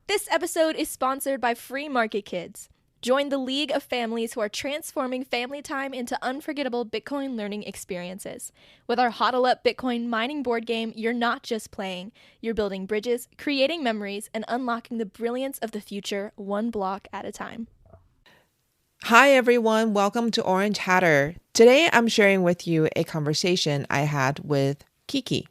This episode is sponsored by Free Market Kids. Join the league of families who are transforming family time into unforgettable Bitcoin learning experiences. With our HODL Up Bitcoin mining board game, you're not just playing, you're building bridges, creating memories, and unlocking the brilliance of the future one block at a time. Hi everyone, welcome to Orange Hatter. Today I'm sharing with you a conversation I had with Kiki.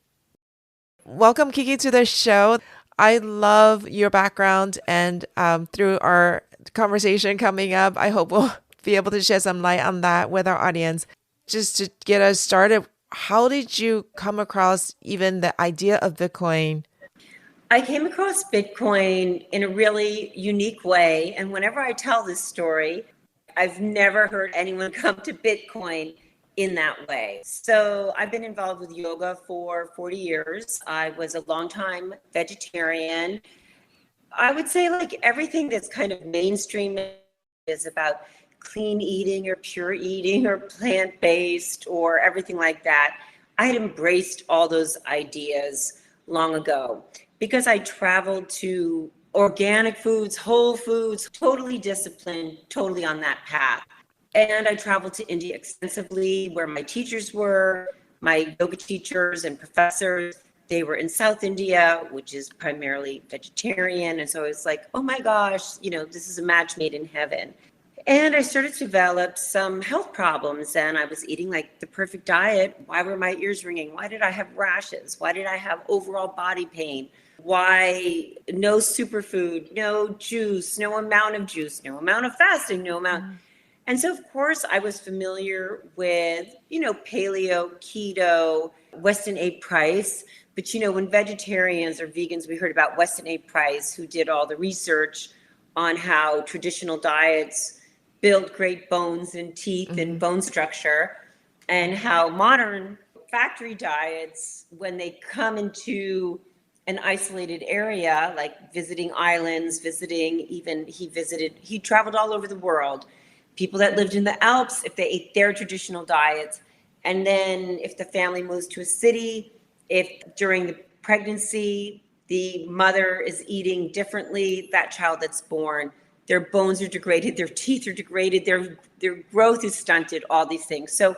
Welcome Kiki to the show. I love your background and through our conversation coming up, I hope we'll be able to shed some light on that with our audience. Just to get us started, how did you come across even the idea of Bitcoin? I came across Bitcoin in a really unique way. And whenever I tell this story, I've never heard anyone come to Bitcoin in that way. So I've been involved with yoga for 40 years. I was a longtime vegetarian. I would say like everything that's kind of mainstream is about clean eating or pure eating or plant-based or everything like that. I had embraced all those ideas long ago because I traveled to organic foods, whole foods, totally disciplined, totally on that path. And I traveled to India extensively where my teachers were, my yoga teachers and professors. They were in South India, which is primarily vegetarian. And so I was like, oh my gosh, this is a match made in heaven. And I started to develop some health problems and I was eating like the perfect diet. Why were my ears ringing? Why did I have rashes? Why did I have overall body pain? Why no superfood, no juice, no amount of juice, no amount of fasting, no amount. And so, of course, I was familiar with, paleo, keto, Weston A. Price. But, when vegetarians or vegans, we heard about Weston A. Price, who did all the research on how traditional diets build great bones and teeth and bone structure, and how modern factory diets, when they come into an isolated area, like visiting islands, he traveled all over the world. People that lived in the Alps, if they ate their traditional diets, and then if the family moves to a city, if during the pregnancy, the mother is eating differently, that child that's born, their bones are degraded, their teeth are degraded, their growth is stunted, all these things. So,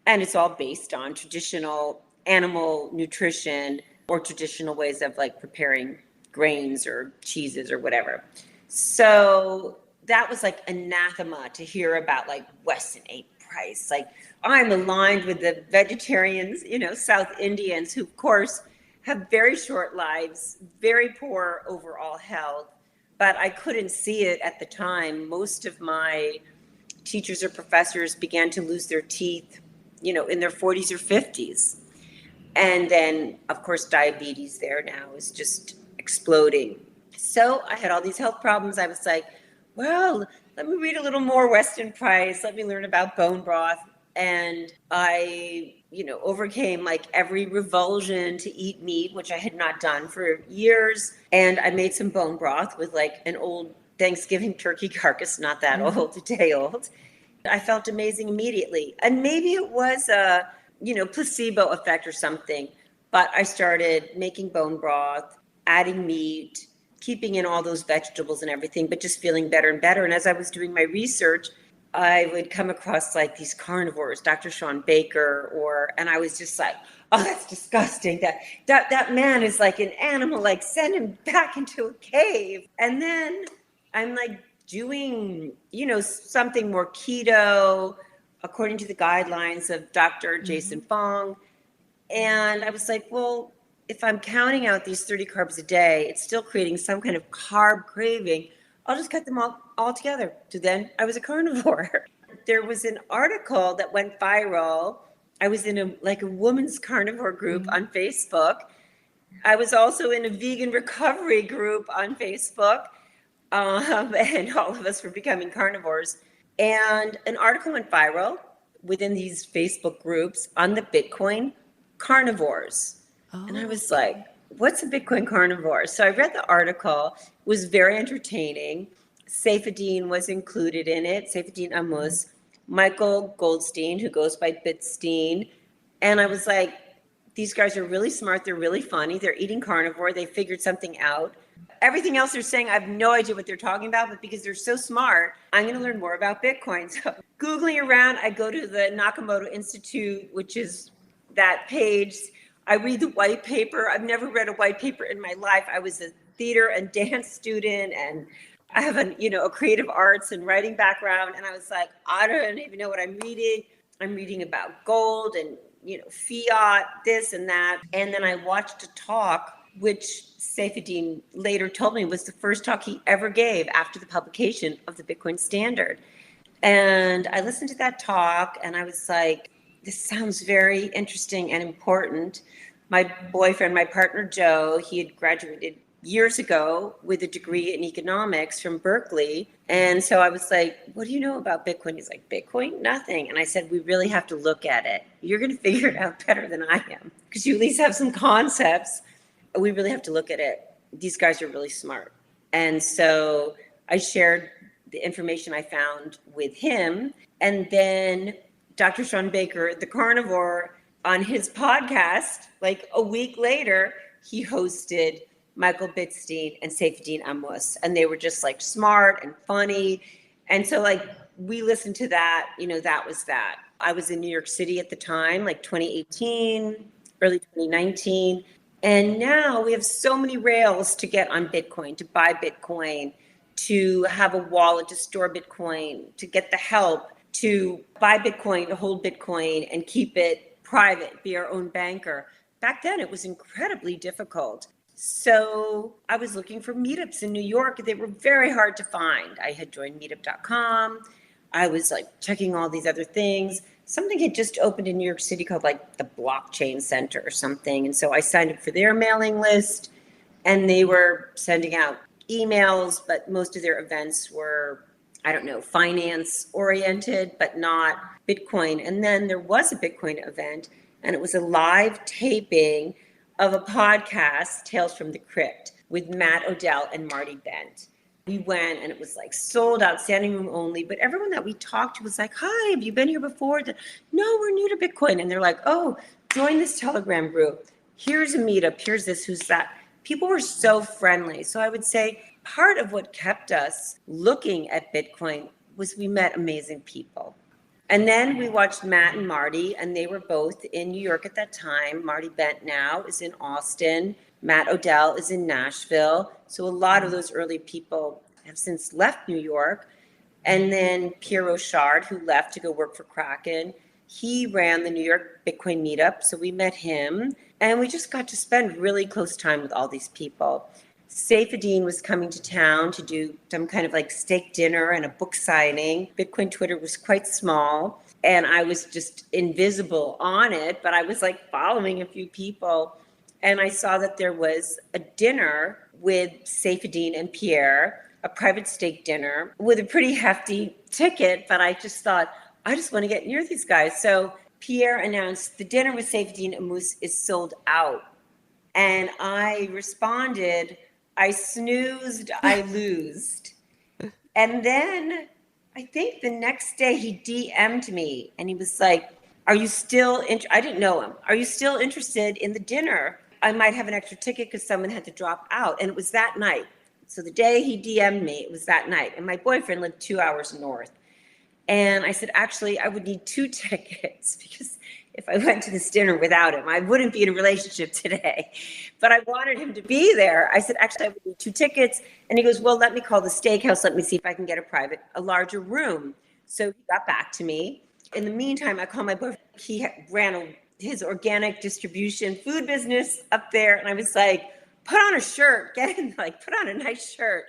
and it's all based on traditional animal nutrition or traditional ways of like preparing grains or cheeses or whatever. So that was like anathema to hear about like Weston A. Price. Like I'm aligned with the vegetarians, South Indians who of course have very short lives, very poor overall health, but I couldn't see it at the time. Most of my teachers or professors began to lose their teeth, in their 40s or 50s. And then of course, diabetes there now is just exploding. So I had all these health problems. I was like, well, let me read a little more Weston Price. Let me learn about bone broth. And I, overcame like every revulsion to eat meat, which I had not done for years. And I made some bone broth with like an old Thanksgiving turkey carcass, not that old, a day old. I felt amazing immediately. And maybe it was a, placebo effect or something. But I started making bone broth, adding meat, keeping in all those vegetables and everything, but just feeling better and better. And as I was doing my research, I would come across like these carnivores, Dr. Sean Baker, and I was just like, oh, that's disgusting. That man is like an animal, like send him back into a cave. And then I'm like doing, something more keto according to the guidelines of Dr. Jason Fong. And I was like, well, if I'm counting out these 30 carbs a day, it's still creating some kind of carb craving. I'll just cut them all together. So then I was a carnivore. There was an article that went viral. I was in a women's carnivore group on Facebook. I was also in a vegan recovery group on Facebook. And all of us were becoming carnivores. And an article went viral within these Facebook groups on the Bitcoin carnivores. And I was like, what's a Bitcoin carnivore? So I read the article, it was very entertaining. Saifedean was included in it, Saifedean Ammous, Michael Goldstein, who goes by Bitstein. And I was like, these guys are really smart. They're really funny. They're eating carnivore. They figured something out. Everything else they're saying, I have no idea what they're talking about, but because they're so smart, I'm going to learn more about Bitcoin. So Googling around, I go to the Nakamoto Institute, which is that page. I read the white paper. I've never read a white paper in my life. I was a theater and dance student, and I have a creative arts and writing background. And I was like, I don't even know what I'm reading. I'm reading about gold and, fiat, this and that. And then I watched a talk, which Saifedean later told me was the first talk he ever gave after the publication of the Bitcoin Standard. And I listened to that talk and I was like, this sounds very interesting and important. My boyfriend, my partner, Joe, he had graduated years ago with a degree in economics from Berkeley. And so I was like, what do you know about Bitcoin? He's like, Bitcoin? Nothing. And I said, we really have to look at it. You're going to figure it out better than I am because you at least have some concepts. We really have to look at it. These guys are really smart. And so I shared the information I found with him. And then Dr. Sean Baker, the carnivore, on his podcast, like a week later, he hosted Michael Bitstein and Saifedean Ammous. And they were just like smart and funny. And so like we listened to that, that was that. I was in New York City at the time, like 2018, early 2019. And now we have so many rails to get on Bitcoin, to buy Bitcoin, to have a wallet to store Bitcoin, to get the help, to buy Bitcoin, to hold Bitcoin and keep it private, be our own banker. Back then, it was incredibly difficult. So I was looking for meetups in New York. They were very hard to find. I had joined meetup.com. I was like checking all these other things. Something had just opened in New York City called like the Blockchain Center or something. And so I signed up for their mailing list and they were sending out emails, but most of their events were, finance oriented, but not Bitcoin. And then there was a Bitcoin event and it was a live taping of a podcast, Tales from the Crypt, with Matt Odell and Marty Bent. We went and it was like sold out, standing room only. But everyone that we talked to was like, hi, have you been here before? No, we're new to Bitcoin. And they're like, oh, join this Telegram group. Here's a meetup. Here's this, who's that. People were so friendly. So I would say part of what kept us looking at Bitcoin was we met amazing people. And then we watched Matt and Marty, and they were both in New York at that time. Marty Bent now is in Austin. Matt Odell is in Nashville. So a lot of those early people have since left New York. And then Pierre Rochard, who left to go work for Kraken, he ran the New York Bitcoin meetup. So we met him and we just got to spend really close time with all these people. Saifedean was coming to town to do some kind of like steak dinner and a book signing. Bitcoin Twitter was quite small and I was just invisible on it, but I was like following a few people. And I saw that there was a dinner with Saifedean and Pierre, a private steak dinner with a pretty hefty ticket. But I just thought, I just want to get near these guys. So Pierre announced the dinner with Saifedean Ammous is sold out. And I responded, I snoozed, I losed. And then I think the next day he DM'd me and he was like, are you still, I didn't know him. Are you still interested in the dinner? I might have an extra ticket because someone had to drop out. And it was that night. So the day he DM'd me, it was that night. And my boyfriend lived 2 hours north. And I said, actually, I would need 2 tickets because if I went to this dinner without him, I wouldn't be in a relationship today. But I wanted him to be there. I said, actually, I would need 2 tickets. And he goes, well, let me call the steakhouse. Let me see if I can get a larger room. So he got back to me. In the meantime, I called my boyfriend. He ran his organic distribution food business up there. And I was like, put on a shirt, put on a nice shirt,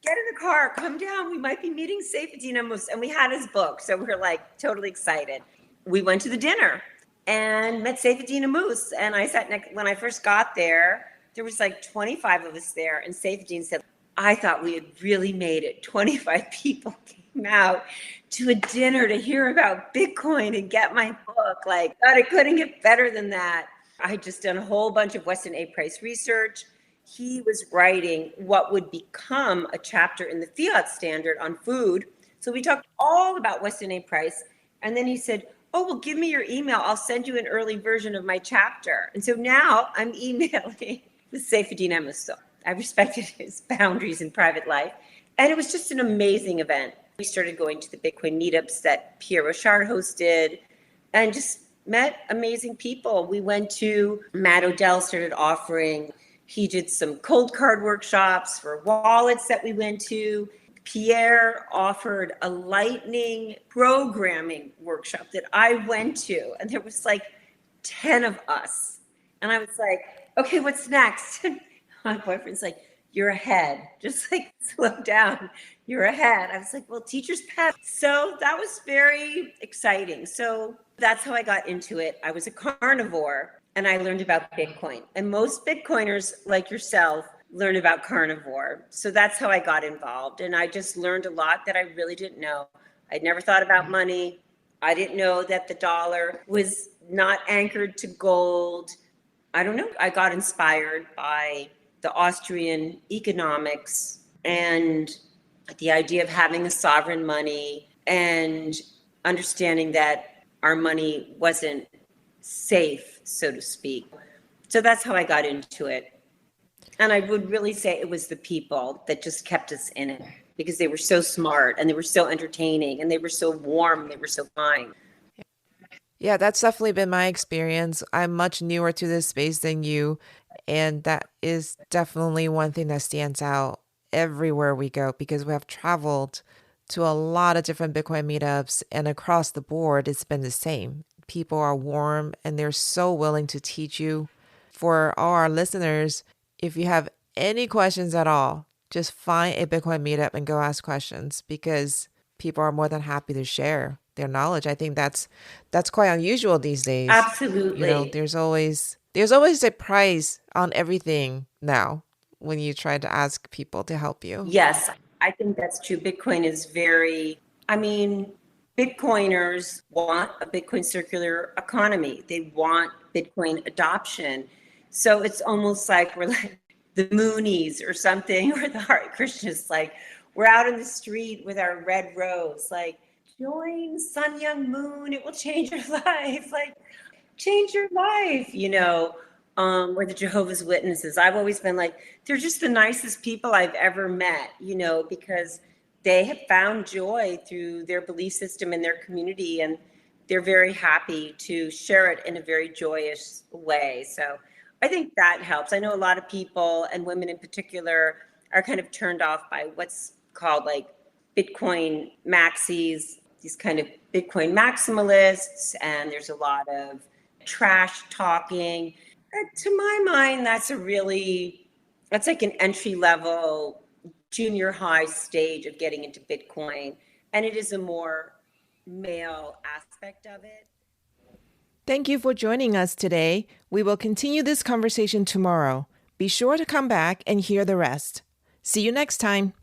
get in the car, come down. We might be meeting Saifedean Ammous. And we had his book. So we're like totally excited. We went to the dinner and met Saifedean Ammous. And I sat next, when I first got there, there was like 25 of us there. And Saifedean said, I thought we had really made it. 25 people came out to a dinner to hear about Bitcoin and get my book. Like, God, it couldn't get better than that. I had just done a whole bunch of Weston A. Price research. He was writing what would become a chapter in the fiat standard on food. So we talked all about Weston A. Price. And then he said, oh, well, give me your email. I'll send you an early version of my chapter. And so now I'm emailing with Saifedean Ammous. I respected his boundaries in private life. And it was just an amazing event. We started going to the Bitcoin meetups that Pierre Rochard hosted and just met amazing people. We went to, Matt Odell started offering, he did some cold card workshops for wallets that we went to. Pierre offered a lightning programming workshop that I went to, and there was like 10 of us. And I was like, okay, what's next? My boyfriend's like, you're ahead. Just like slow down. You're ahead. I was like, well, teacher's pet. So that was very exciting. So that's how I got into it. I was a carnivore and I learned about Bitcoin. And most Bitcoiners like yourself learn about carnivore. So that's how I got involved. And I just learned a lot that I really didn't know. I'd never thought about money. I didn't know that the dollar was not anchored to gold. I don't know. I got inspired by the Austrian economics and the idea of having a sovereign money and understanding that our money wasn't safe, so to speak. So that's how I got into it. And I would really say it was the people that just kept us in it because they were so smart and they were so entertaining and they were so warm and they were so kind. Yeah, that's definitely been my experience. I'm much newer to this space than you, and that is definitely one thing that stands out everywhere we go because we have traveled to a lot of different Bitcoin meetups, and across the board, it's been the same. People are warm and they're so willing to teach you. For all our listeners, if you have any questions at all, just find a Bitcoin meetup and go ask questions because people are more than happy to share their knowledge. I think that's quite unusual these days. Absolutely. You know, there's always a price on everything now when you try to ask people to help you. Yes, I think that's true. Bitcoin is Bitcoiners want a Bitcoin circular economy. They want Bitcoin adoption. So it's almost like we're like the Moonies or something, or the Hare Krishnas, like we're out in the street with our red rose, like, join Sun Young Moon, it will change your life, like, change your life, or the Jehovah's Witnesses. I've always been like, they're just the nicest people I've ever met, because they have found joy through their belief system and their community, and they're very happy to share it in a very joyous way. So I think that helps. I know a lot of people, and women in particular, are kind of turned off by what's called like Bitcoin maxis, these kind of Bitcoin maximalists, and there's a lot of trash talking. To my mind, that's like an entry level junior high stage of getting into Bitcoin. And it is a more male aspect of it. Thank you for joining us today. We will continue this conversation tomorrow. Be sure to come back and hear the rest. See you next time.